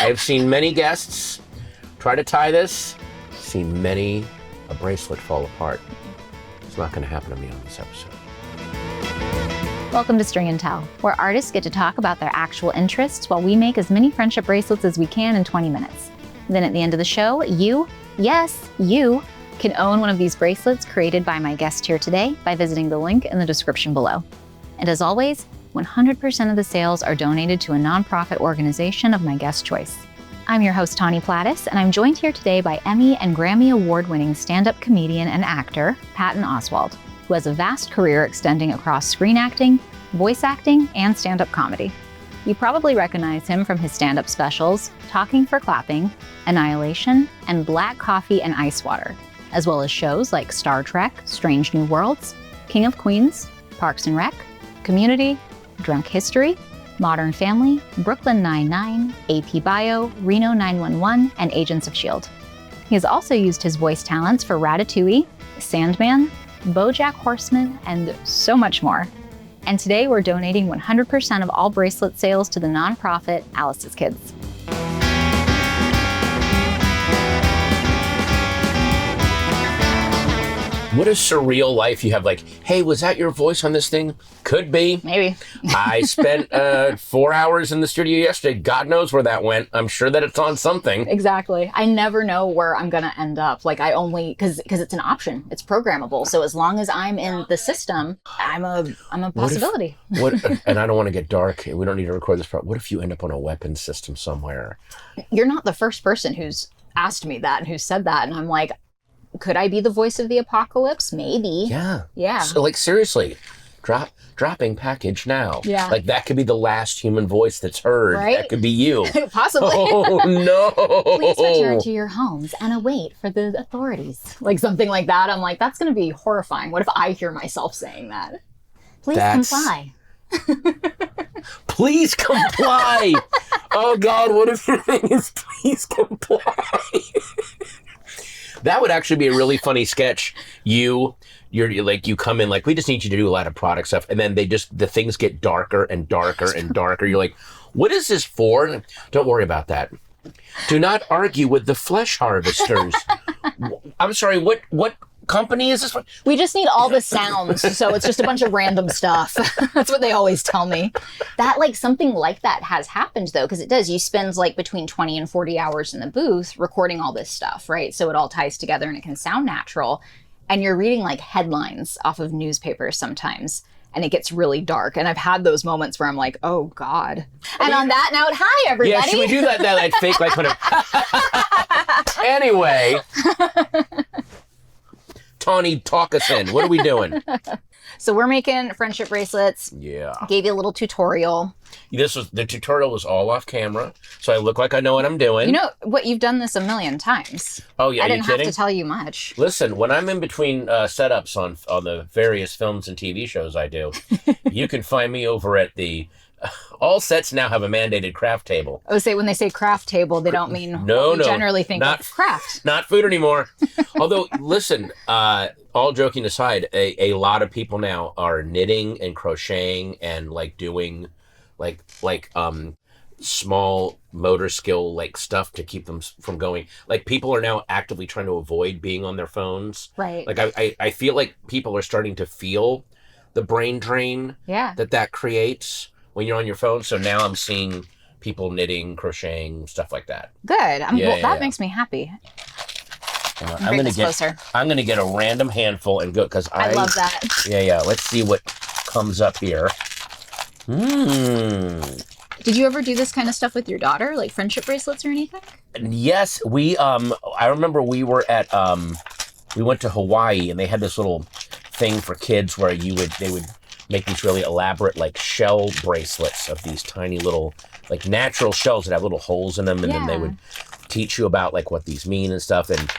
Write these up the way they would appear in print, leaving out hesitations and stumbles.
I've seen many guests try to tie this, seen many a bracelet fall apart. It's not going to happen to me on this episode. Welcome to String and Tell, where artists get to talk about their actual interests while we make as many friendship bracelets as we can in 20 minutes. Then at the end of the show, you, yes, you, can own one of these bracelets created by my guest here today by visiting the link in the description below. And as always, 100% of the sales are donated to a nonprofit organization of my guest choice. I'm your host, Tawny Platis, and I'm joined here today by Emmy and Grammy Award-winning stand-up comedian and actor, Patton Oswalt, who has a vast career extending across screen acting, voice acting, and stand-up comedy. You probably recognize him from his stand-up specials, Talking for Clapping, Annihilation, and Black Coffee and Ice Water, as well as shows like Star Trek, Strange New Worlds, King of Queens, Parks and Rec, Community, Drunk History, Modern Family, Brooklyn Nine-Nine, AP Bio, Reno 911, and Agents of S.H.I.E.L.D. He has also used his voice talents for Ratatouille, Sandman, BoJack Horseman, and so much more. And today we're donating 100% of all bracelet sales to the nonprofit Alice's Kids. What a surreal life you have. Like, hey, was that your voice on this thing? Could be. Maybe. I spent 4 hours in the studio yesterday. God knows where that went. I'm sure that it's on something. Exactly. I never know where I'm going to end up. Like, I only, because it's an option. It's programmable. So as long as I'm in the system, I'm a possibility. And I don't want to get dark. We don't need to record this part. What if you end up on a weapons system somewhere? You're not the first person who's asked me that and who said that. And I'm like, could I be the voice of the apocalypse? Maybe. Yeah. So, like, seriously, dropping package now. Yeah. Like, that could be the last human voice that's heard. Right? That could be you. Possibly. Oh, no. Please return to your homes and await for the authorities. Like something like that. I'm like, that's going to be horrifying. What if I hear myself saying that? Please comply. Please comply. Oh, God, what if your thing is please comply? That would actually be a really funny sketch. You're like, you come in like, we just need you to do a lot of product stuff. And then the things get darker and darker and darker. You're like, what is this for? Don't worry about that. Do not argue with the flesh harvesters. I'm sorry, what company is this one? We just need all the sounds, so it's just a bunch of random stuff. That's what they always tell me. That, like, something like that has happened, though, because it does. You spend, like, between 20 and 40 hours in the booth recording all this stuff, right? So it all ties together and it can sound natural. And you're reading, like, headlines off of newspapers sometimes, and it gets really dark. And I've had those moments where I'm like, oh, God. And on that note, hi, everybody. Yeah, should we do that fake, like, kind of... Anyway... Tawny, talk us in. What are we doing? So we're making friendship bracelets. Yeah. Gave you a little tutorial. The tutorial was all off camera, so I look like I know what I'm doing. You know what? You've done this a million times. Oh, yeah, I didn't kidding? have to tell you much. Listen, when I'm in between setups on the various films and TV shows I do, you can find me over at the... All sets now have a mandated craft table. I would say when they say craft table, they don't mean no, generally think of craft. Not food anymore. Although, listen, all joking aside, a lot of people now are knitting and crocheting and like doing like small motor skill like stuff to keep them from going. Like, people are now actively trying to avoid being on their phones. Right. Like, I feel like people are starting to feel the brain drain that creates when you're on your phone. So now I'm seeing people knitting, crocheting, stuff like that. Good. That makes me happy. I'm gonna get a random handful and go, because I love that. Yeah. Let's see what comes up here. Did you ever do this kind of stuff with your daughter, like friendship bracelets or anything? Yes, we. I remember we were at. We went to Hawaii, and they had this little thing for kids where they would make these really elaborate, like, shell bracelets of these tiny little, like, natural shells that have little holes in them, and then they would teach you about, like, what these mean and stuff. And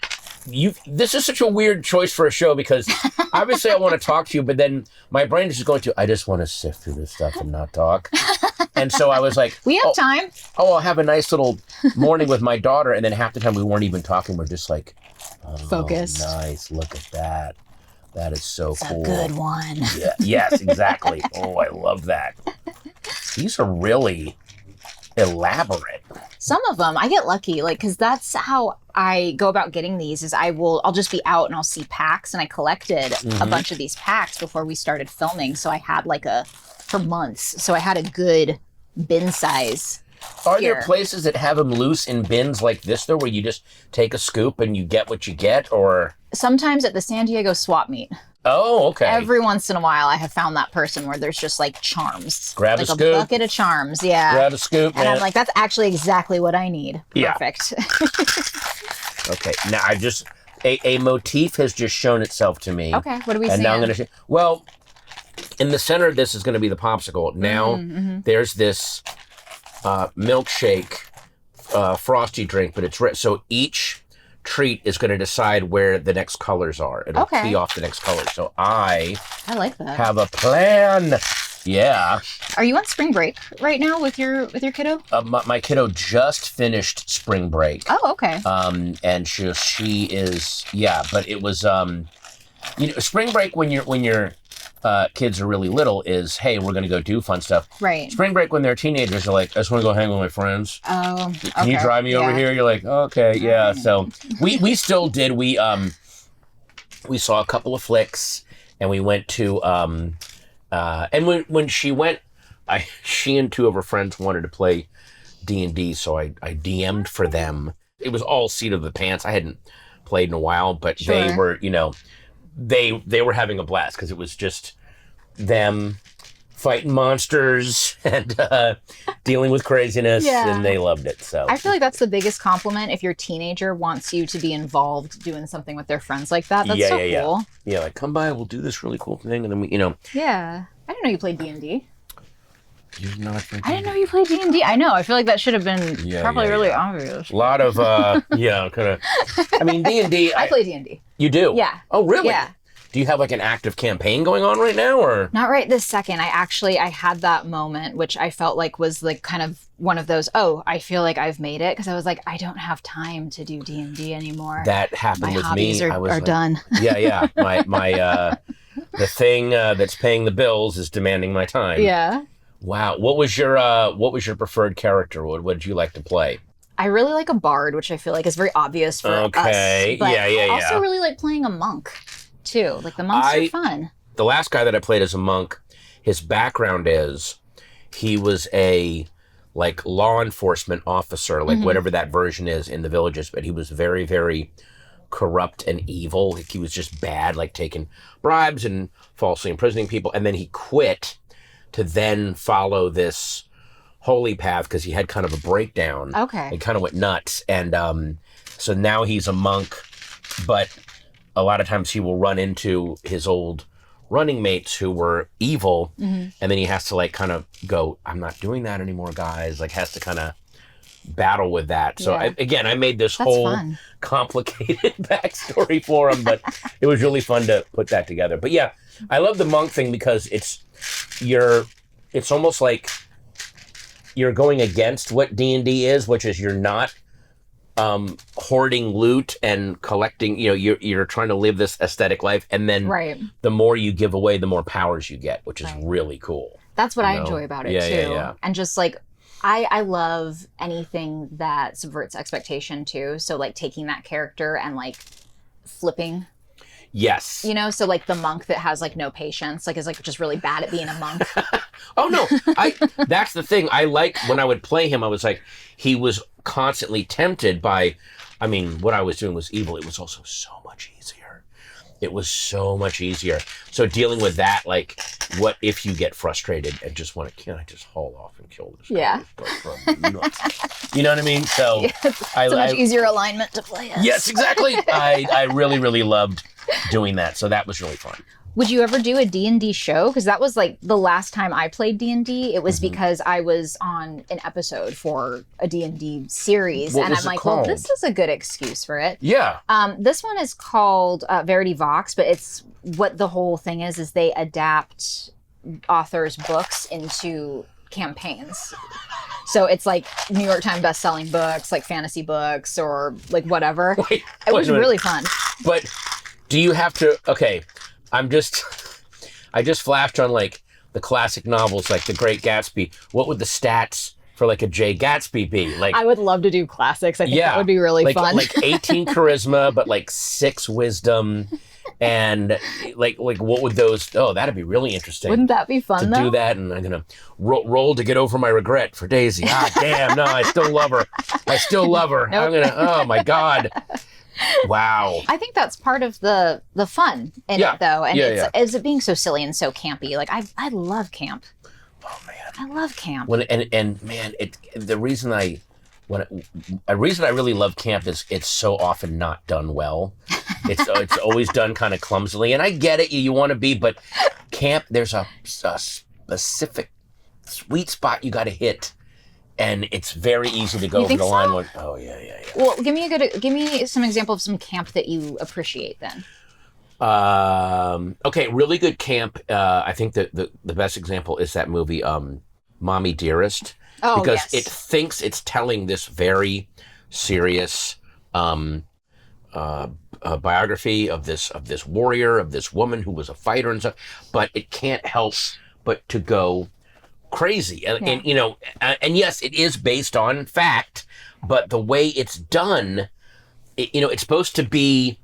this is such a weird choice for a show, because obviously I want to talk to you, but then my brain is just going to, I just want to sift through this stuff and not talk. And so I was like, we have time. Oh, I'll have a nice little morning with my daughter. And then half the time we weren't even talking. We're just like, focused. Nice. Look at that. That is so cool. It's a good one. Yeah, yes, exactly. Oh, I love that. These are really elaborate. Some of them, I get lucky, like, because that's how I go about getting these, is I'll just be out and I'll see packs, and I collected a bunch of these packs before we started filming, so I had for months, so I had a good bin size. Are there places that have them loose in bins like this, though, where you just take a scoop and you get what you get, or? Sometimes at the San Diego swap meet. Oh, okay. Every once in a while, I have found that person where there's just like charms. Grab like a scoop. A bucket of charms, yeah. Grab a scoop, and I'm like, that's actually exactly what I need. Perfect. Yeah. Okay, now I just, a motif has just shown itself to me. Okay, what are we seeing? And now I'm going to, well, in the center of this is going to be the popsicle. Now, there's this milkshake frosty drink, but it's red. So each treat is going to decide where the next colors are. It'll key off the next color. So I like that. Have a plan. Yeah. Are you on spring break right now with your kiddo? My kiddo just finished spring break. Oh, okay. And she is, but it was spring break when your kids are really little is, hey, we're going to go do fun stuff. Right. Spring break when they're teenagers are like, I just want to go hang with my friends. Oh, okay. Can you drive me over here? You're like, okay, yeah. So we still did. We saw a couple of flicks, and we went to and when she went, she and two of her friends wanted to play D&D, so I DM'd for them. It was all seat of the pants. I hadn't played in a while, but they were, they were having a blast because it was just them fighting monsters and dealing with craziness, and they loved it. So I feel like that's the biggest compliment if your teenager wants you to be involved doing something with their friends like that. That's so cool. Yeah, like, come by, we'll do this really cool thing, and then we, Yeah, I didn't know you played D&D. You've not played D&D? I didn't know you played D&D. I know. I feel like that should have been probably really obvious. A lot of, kind of. I mean, D&D. I play D&D. You do? Yeah. Oh, really? Yeah. Do you have like an active campaign going on right now, or? Not right this second. I had that moment, which I felt like was like kind of one of those, I feel like I've made it. Because I was like, I don't have time to do D&D anymore. That happened with me. My hobbies are done. Yeah. My the thing that's paying the bills is demanding my time. Yeah. Wow. What was your preferred character? What did you like to play? I really like a bard, which I feel like is very obvious for us. Okay. But yeah. I also really like playing a monk too. Like the monks are fun. The last guy that I played as a monk, his background is he was a like law enforcement officer, like whatever that version is in the villages, but he was very, very corrupt and evil. Like he was just bad, like taking bribes and falsely imprisoning people. And then he quit to then follow this holy path because he had kind of a breakdown. Okay. He kind of went nuts. And so now he's a monk, but a lot of times he will run into his old running mates who were evil, and then he has to like kind of go, I'm not doing that anymore, guys. Like has to kind of battle with that. So I made this whole complicated backstory for him, but it was really fun to put that together. But yeah, I love the monk thing because it's almost like you're going against what D&D is, which is you're not hoarding loot and collecting, you're trying to live this aesthetic life, and then the more you give away, the more powers you get, which is really cool. That's what I enjoy about it too. Yeah. And just like I love anything that subverts expectation too. So like taking that character and like flipping. Yes. So like the monk that has like no patience, like is like just really bad at being a monk. Oh no, that's the thing. I like when I would play him, I was like, he was constantly tempted by, what I was doing was evil. It was also so much easier. It was so much easier. So dealing with that, like, what if you get frustrated and just want to, can I just haul off and kill this guy? Yeah. You know what I mean? So it's a much easier alignment to play as. Yes, exactly. I really, really loved doing that. So that was really fun. Would you ever do a D&D show? Because that was like the last time I played D&D. It was because I was on an episode for a D&D series. What and was I'm it like, called? well, this is a good excuse for it. Yeah. This one is called Verity Vox, but it's what the whole thing is they adapt authors' books into campaigns. So it's like New York Times best-selling books, like fantasy books or like whatever. It was really fun. But do you have to, I just flashed on like the classic novels like The Great Gatsby. What would the stats for like a Jay Gatsby be. Like, I would love to do classics. I think that would be really fun. Like 18 charisma, but like 6 wisdom. And like what would those? Oh, that'd be really interesting. Wouldn't that be fun to do that? And I'm gonna roll to get over my regret for Daisy. Ah, damn! No, I still love her. Nope. I'm gonna. Oh my God! Wow. I think that's part of the fun in it, though, and it's it being so silly and so campy. Like I love camp. Oh man, I love camp. The reason a reason I really love camp is it's so often not done well. It's always done kind of clumsily, and I get it. You want to be, but camp, there's a specific sweet spot you got to hit, and it's very easy to go over the line. When, oh yeah. Well, give me some example of some camp that you appreciate then. Okay, really good camp. I think that the best example is that movie, Mommy Dearest. Oh, because yes. it thinks it's telling this very serious biography of this warrior, of this woman who was a fighter and stuff, but it can't help but to go crazy. And you know, and yes, it is based on fact, but the way it's done, it's supposed to be.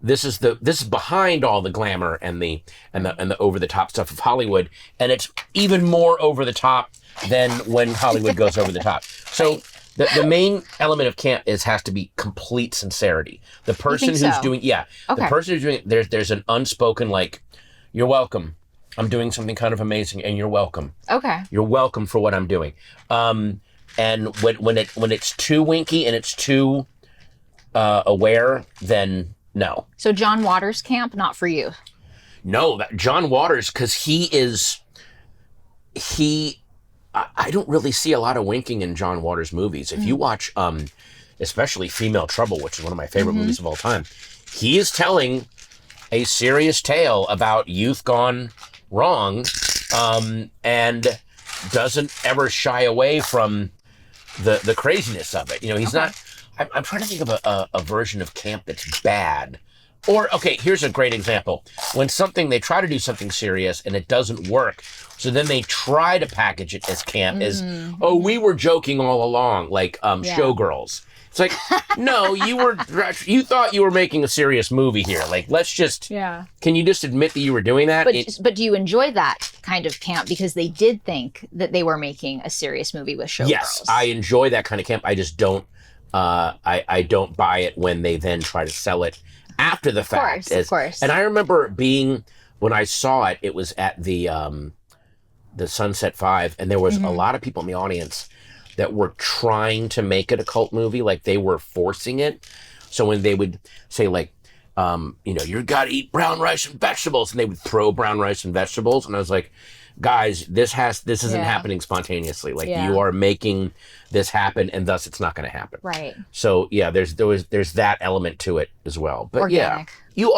This is behind all the glamour and the over the top stuff of Hollywood, and it's even more over the top than when Hollywood goes over the top. So the main element of camp has to be complete sincerity. The person who's doing the person who's doing it, there's an unspoken like, you're welcome. I'm doing something kind of amazing, and you're welcome. Okay. You're welcome for what I'm doing. And when it's too winky and it's too aware, then no. So John Waters camp, not for you. No, John Waters, because I don't really see a lot of winking in John Waters movies. If you watch, especially Female Trouble, which is one of my favorite movies of all time, he is telling a serious tale about youth gone wrong, and doesn't ever shy away from the craziness of it. He's not. I'm trying to think of a version of camp that's bad. Or, okay, here's a great example. When they try to do something serious and it doesn't work, so then they try to package it as camp, as, oh, we were joking all along, like Showgirls. It's like, no, you thought you were making a serious movie here. Like, let's just, can you just admit that you were doing that? But do you enjoy that kind of camp because they did think that they were making a serious movie with Showgirls? Yes, I enjoy that kind of camp. I just don't. I don't buy it when they then try to sell it after the fact. Of course. And I remember when I saw it, it was at the Sunset 5, and there was a lot of people in the audience that were trying to make it a cult movie, like they were forcing it. So when they would say like, you got to eat brown rice and vegetables, and they would throw brown rice and vegetables, and I was like, guys, this isn't happening spontaneously. Like you are making this happen, and thus it's not going to happen. Right. So there's that element to it as well. But organic. You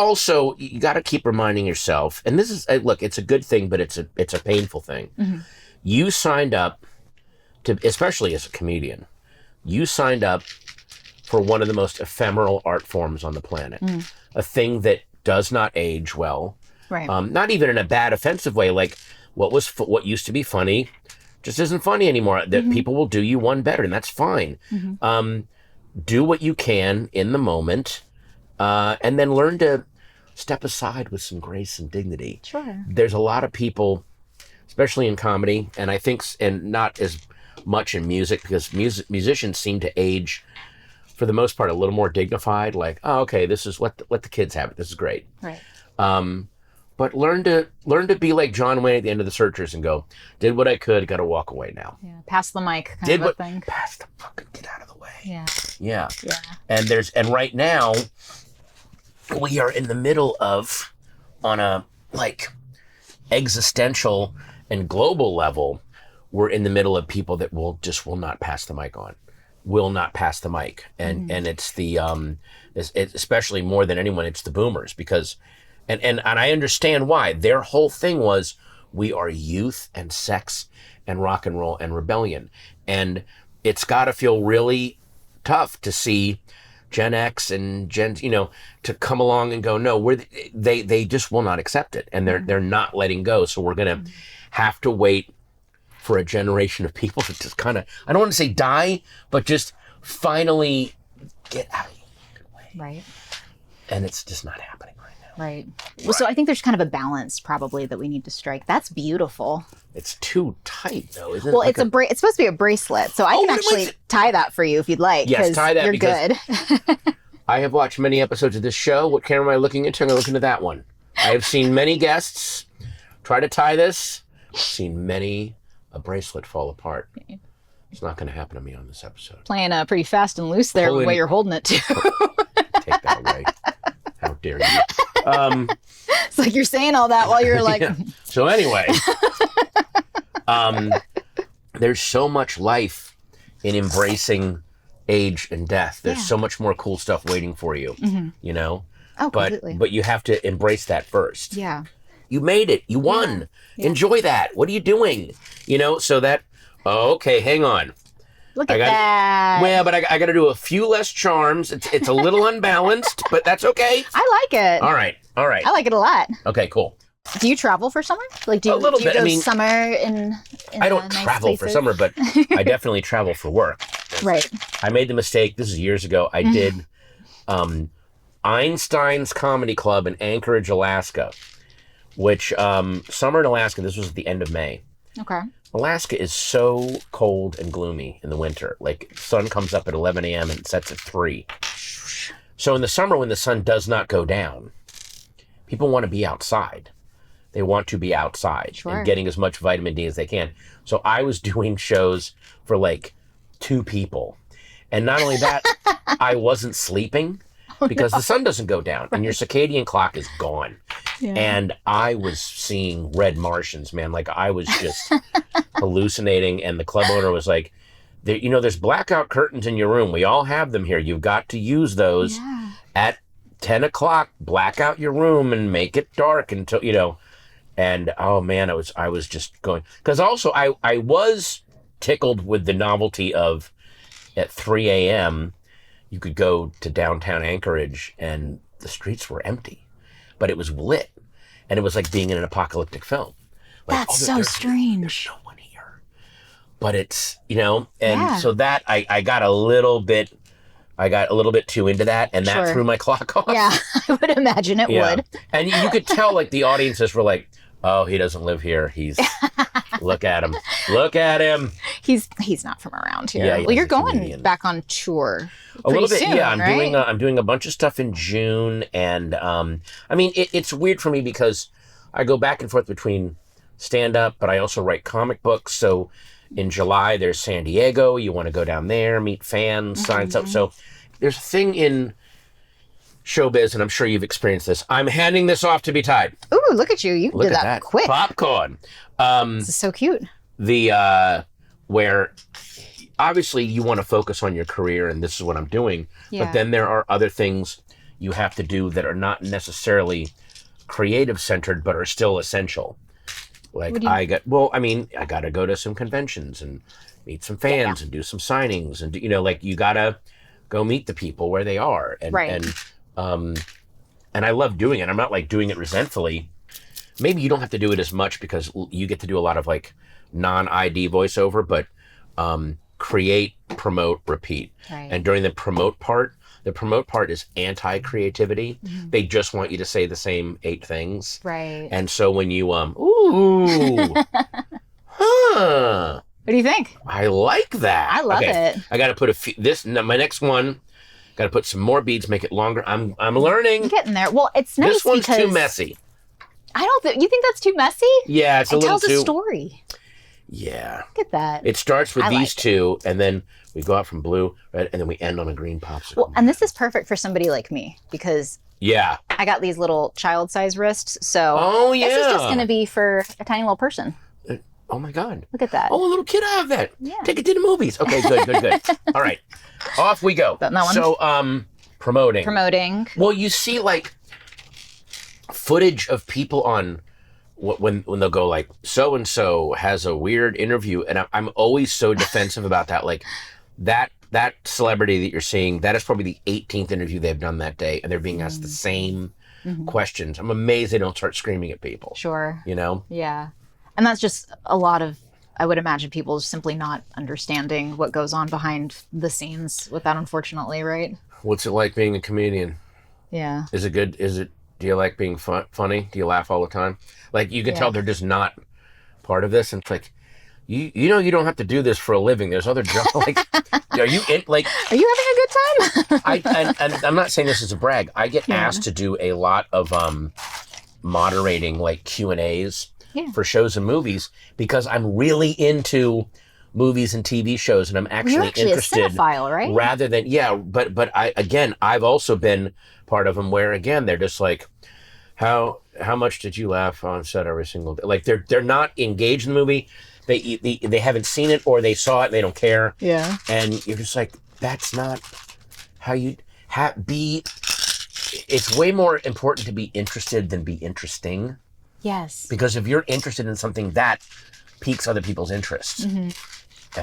got to keep reminding yourself, and this is look, it's a good thing, but it's a painful thing. Mm-hmm. You signed up to, especially as a comedian, you signed up for one of the most ephemeral art forms on the planet, a thing that does not age well. Right. Not even in a bad, offensive way. Like what used to be funny just isn't funny anymore. That people will do you one better, and that's fine. Do what you can in the moment, and then learn to step aside with some grace and dignity. Sure. There's a lot of people, especially in comedy, and I think, and not as much in music, because musicians seem to age, for the most part, a little more dignified. Like, oh, okay, this is let the kids have it. This is great. Right. But learn to be like John Wayne at the end of The Searchers and go, did what I could, got to walk away now. Yeah, pass the mic kind of a thing. Pass the fucking, get out of the way. Yeah. Yeah. And right now, we are in the middle of, on a like existential and global level, we're in the middle of people that will not pass the mic on. Will not pass the mic. And it's the it's especially more than anyone, it's the boomers, because and I understand why. Their whole thing was, we are youth and sex and rock and roll and rebellion. And it's got to feel really tough to see Gen X and Gen, to come along and go, no, they just will not accept it. And they're not letting go. So we're going to have to wait for a generation of people to just kind of, I don't want to say die, but just finally get out of your way. Right. And it's just not happening right now. Right. Well, so I think there's kind of a balance probably that we need to strike. That's beautiful. It's too tight though, isn't it? Well, it's it's supposed to be a bracelet, so I can actually tie that for you if you'd like. Yes, tie that you're because good. I have watched many episodes of this show. What camera am I looking into? I'm going to look into that one. I have seen many guests try to tie this. I've seen many a bracelet fall apart. It's not going to happen to me on this episode. Playing pretty fast and loose there the way you're holding it too. Take that away. How dare you? It's like you're saying all that while you're like... Yeah. So anyway, there's so much life in embracing age and death. There's so much more cool stuff waiting for you, you know? Oh, completely. But you have to embrace that first. Yeah. You made it. You won. Yeah. Enjoy that. What are you doing? You know, so that, okay, hang on. Look at that. Well, but I got to do a few less charms. It's a little unbalanced, but that's okay. I like it. All right. I like it a lot. Okay, cool. Do you travel for summer? Like, do you go summer in I don't nice travel places? for summer, but I definitely travel for work. Right. I made the mistake, this is years ago, I did Einstein's Comedy Club in Anchorage, Alaska, which summer in Alaska, this was at the end of May. Okay. Alaska is so cold and gloomy in the winter. Like, sun comes up at 11 a.m. and sets at 3. So in the summer, when the sun does not go down, people want to be outside. They want to be outside and getting as much vitamin D as they can. So I was doing shows for like 2 people. And not only that, I wasn't sleeping because the sun doesn't go down and your circadian clock is gone. Yeah. And I was seeing red Martians, man. Like, I was just hallucinating. And the club owner was like, there's blackout curtains in your room. We all have them here. You've got to use those at 10 o'clock. Black out your room and make it dark until, you know. And, oh, man, I was just going. Because also, I was tickled with the novelty of at 3 a.m., you could go to downtown Anchorage and the streets were empty. But it was lit. And it was like being in an apocalyptic film. Like, that's so strange. There's no one here. But it's, you know, and so that I got a little bit too into that, and that threw my clock off. Yeah, I would imagine it would. And you could tell, like, the audiences were like, oh, he doesn't live here. He's, look at him. Look at him. He's not from around here. Yeah, well, you're going back on tour a little bit, soon, yeah. I'm doing a bunch of stuff in June, and I mean, it's weird for me because I go back and forth between stand-up, but I also write comic books. So in July, there's San Diego. You want to go down there, meet fans, sign stuff. So there's a thing in showbiz, and I'm sure you've experienced this. I'm handing this off to be tied. Ooh, look at you. You did that quick. Popcorn. This is so cute. Where obviously you want to focus on your career, and this is what I'm doing, but then there are other things you have to do that are not necessarily creative centered, but are still essential. Like I got to go to some conventions and meet some fans and do some signings, and like you gotta go meet the people where they are, and I love doing it. I'm not like doing it resentfully. Maybe you don't have to do it as much because you get to do a lot of like non-ID voiceover, but create, promote, repeat. Right. And during the promote part is anti-creativity. Mm-hmm. They just want you to say the same 8 things. Right. And so when you, What do you think? I like that. I love it. I got to put my next one, got to put some more beads, make it longer. I'm learning. I'm getting there. Well, it's nice this one's too messy. I don't think, you think that's too messy? Yeah, it's a little too. It tells a story. Yeah. Look at that. It starts with these two, and then we go out from blue, red, and then we end on a green popsicle. Well, and this is perfect for somebody like me because I got these little child-size wrists, so this is just going to be for a tiny little person. Oh my God. Look at that. Oh, a little kid I have that. Yeah. Take it to the movies. Okay, good. All right. Off we go. That one. So, promoting. Well, you see like footage of people on when they'll go like, so-and-so has a weird interview. And I'm always so defensive about that. Like that celebrity that you're seeing, that is probably the 18th interview they've done that day. And they're being asked the same questions. I'm amazed they don't start screaming at people. Sure. You know? Yeah. And that's just a lot of I would imagine people simply not understanding what goes on behind the scenes with that, unfortunately, right? What's it like being a comedian? Yeah. Is it good? Do you like being funny? Do you laugh all the time? Like, you can tell they're just not part of this. And it's like, you know, you don't have to do this for a living. There's other jobs. Like, are you having a good time? and I'm not saying this as a brag. I get asked to do a lot of moderating, like Q&As for shows and movies, because I'm really into movies and TV shows, and I'm actually interested. A cinephile, right? Rather than but I've also been part of them where, again, they're just like, how much did you laugh on set every single day? Like, they're not engaged in the movie. They haven't seen it, or they saw it and they don't care. Yeah. And you're just like, that's not how you be. It's way more important to be interested than be interesting. Yes. Because if you're interested in something, that piques other people's interest.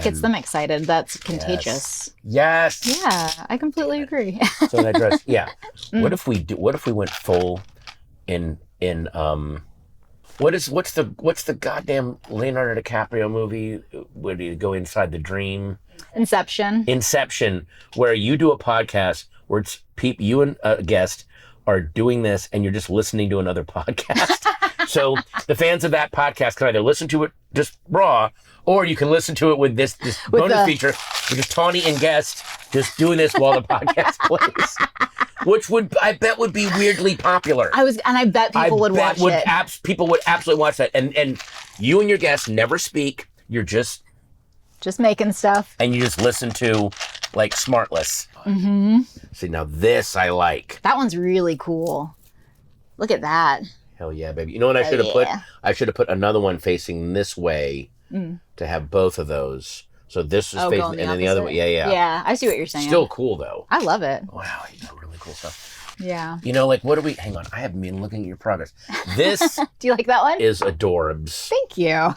Gets them excited. That's contagious. Yes. Yeah, I completely agree. So that dress. Yeah. What if we went full in what's the goddamn Leonardo DiCaprio movie where you go inside the dream? Inception, where you do a podcast where it's you and a guest are doing this, and you're just listening to another podcast. So the fans of that podcast can either listen to it just raw, or you can listen to it with this bonus feature, which is Tawny and guest just doing this while the podcast plays. Which I bet would be weirdly popular. I bet people would watch it. People would absolutely watch that. And you and your guests never speak. You're just making stuff. And you just listen to, like, Smartless. See, now this I like. That one's really cool. Look at that. Hell yeah, baby. You know what I should have put? I should have put another one facing this way to have both of those. So this is facing, and then the other one. Yeah. Yeah, I see what you're saying. Still cool, though. I love it. Wow, you got really cool stuff. Yeah. You know, like, what do we... Hang on, I haven't been looking at your progress. This... Do you like that one? Is adorbs. Thank you.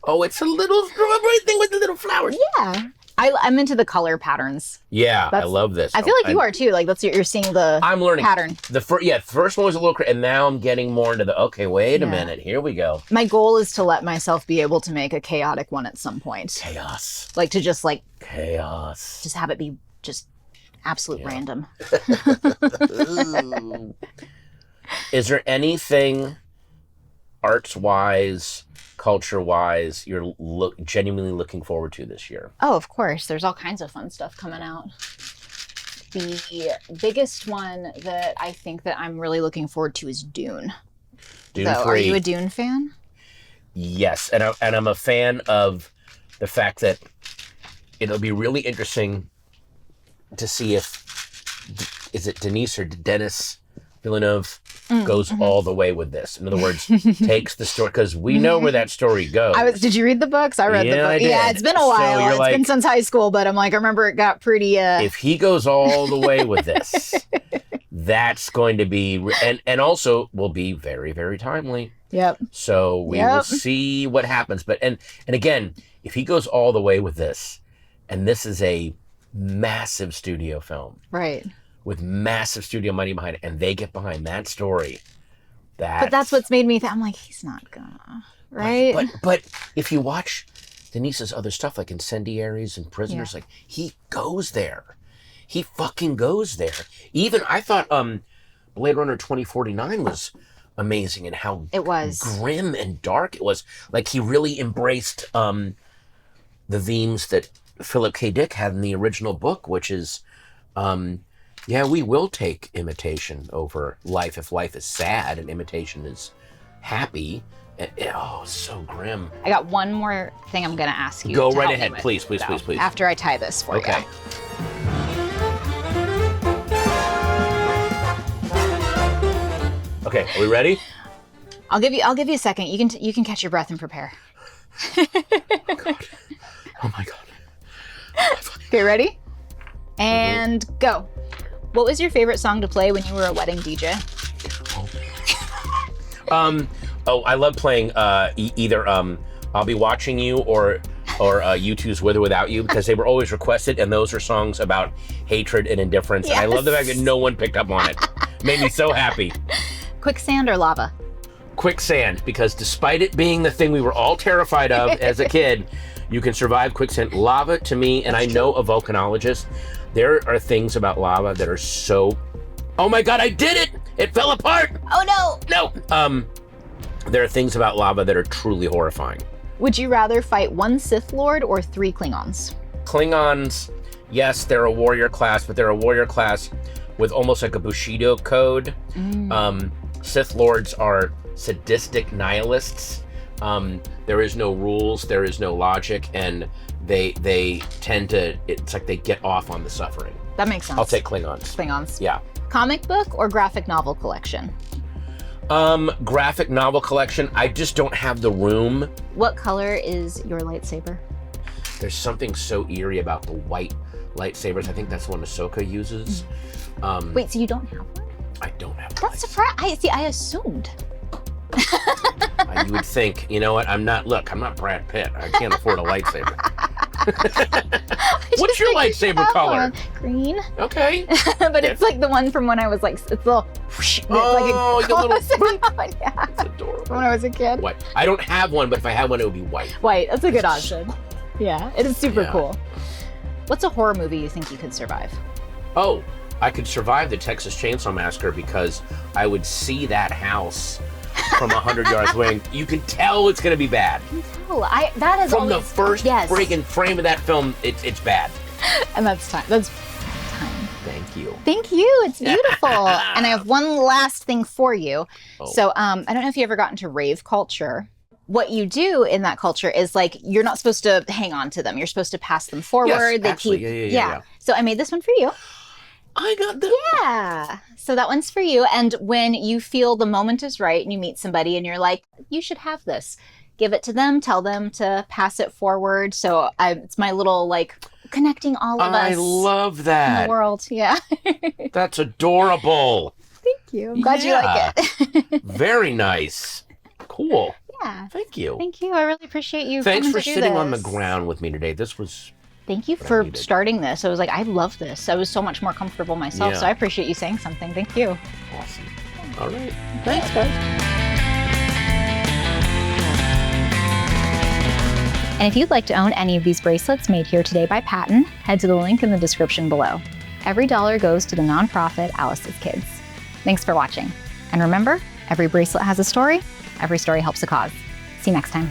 Oh, it's a little right thing with the little flowers. Yeah. I'm into the color patterns. Yeah, I love this. I feel like you are too. Like, you're seeing the I'm learning pattern. The first one was a little, and now I'm getting more into the, okay, wait a minute, here we go. My goal is to let myself be able to make a chaotic one at some point. Chaos. Like, to just chaos. Just have it be just absolute random. Is there anything arts-wise, culture-wise, you're genuinely looking forward to this year? Oh, of course. There's all kinds of fun stuff coming out. The biggest one that I think that I'm really looking forward to is Dune. Dune 3. Are you a Dune fan? Yes, and I'm a fan of the fact that it'll be really interesting to see is it Denis or Denis Villeneuve goes all the way with this. In other words, takes the story, because we know where that story goes. Did you read the books? I read the book. I did. Yeah, it's been a while. So it's been since high school, but I'm like, I remember it got pretty... If he goes all the way with this, that's going to be... And also will be very, very timely. Yep. So we will see what happens. But and again, if he goes all the way with this, and this is a massive studio film. Right. With massive studio money behind it, and they get behind that story. But that's what's made me think, I'm like, he's not gonna, right? But if you watch Denise's other stuff, like Incendiaries and Prisoners, like, he goes there. He fucking goes there. Even, I thought Blade Runner 2049 was amazing in how it was grim and dark it was. Like, he really embraced the themes that Philip K. Dick had in the original book, which is... we will take imitation over life if life is sad and imitation is happy. And, so grim. I got one more thing I'm going to ask you. Go right ahead, please. After I tie this for you. Okay, are we ready? I'll give you a second. You can catch your breath and prepare. Oh my god. Okay, ready? And go. What was your favorite song to play when you were a wedding DJ? I love playing either I'll Be Watching You or U2's With or Without You, because they were always requested, and those are songs about hatred and indifference. Yes. And I love the fact that no one picked up on it. Made me so happy. Quicksand or lava? quicksand, because despite it being the thing we were all terrified of as a kid, you can survive quicksand. Lava, to me, and I know a volcanologist, there are things about lava that are so... Oh my God, I did it! It fell apart! Oh no! No! There are things about lava that are truly horrifying. Would you rather fight 1 Sith Lord or 3 Klingons? Klingons, yes, they're a warrior class, but they're a warrior class with almost like a Bushido code. Sith Lords are sadistic nihilists. There is no rules, there is no logic, and they tend to, it's like they get off on the suffering. That makes sense. I'll take Klingons. Klingons. Yeah. Comic book or graphic novel collection? Graphic novel collection. I just don't have the room. What color is your lightsaber? There's something so eerie about the white lightsabers. I think that's the one Ahsoka uses. Wait, so you don't have one? I don't have a That's surprising. I assumed. You would think, you know what, I'm not Brad Pitt. I can't afford a lightsaber. What's your lightsaber color? Green. Okay. But it's like the one from when I was like, it's a little whoosh. Oh, like your little... yeah. That's adorable. When I was a kid. White. I don't have one, but if I had one, it would be white. White, that's a good It's option. so Yeah, it is super Yeah. cool. What's a horror movie you think you could survive? Oh, I could survive the Texas Chainsaw Massacre because I would see that house from 100 yards away. You can tell it's going to be bad. Oh, that is From the always, first yes. freaking frame of that film, it's bad. And that's time. That's time. Thank you. Thank you. It's beautiful. And I have one last thing for you. Oh. So I don't know if you ever got into rave culture. What you do in that culture is like, you're not supposed to hang on to them. You're supposed to pass them forward. Yes, They actually, keep, yeah. So I made this one for you. I got the... Yeah. So that one's for you. And when you feel the moment is right and you meet somebody and you're like, you should have this, give it to them, tell them to pass it forward. So it's my little like connecting all of us. I love In that. the world. Yeah. That's adorable. Thank you. I'm glad you like it. Very nice. Cool. Yeah. Thank you. Thank you. I really appreciate you. Thanks coming for to do sitting on the this. ground with me today. This was... Thank you what I for needed. starting this. I was like, I love this. I was so much more comfortable myself. Yeah. So I appreciate you saying something. Thank you. awesome. All right. Thanks, guys. And if you'd like to own any of these bracelets made here today by Patton, head to the link in the description below. Every dollar goes to the nonprofit Alice's Kids. Thanks for watching. And remember, every bracelet has a story. Every story helps a cause. See you next time.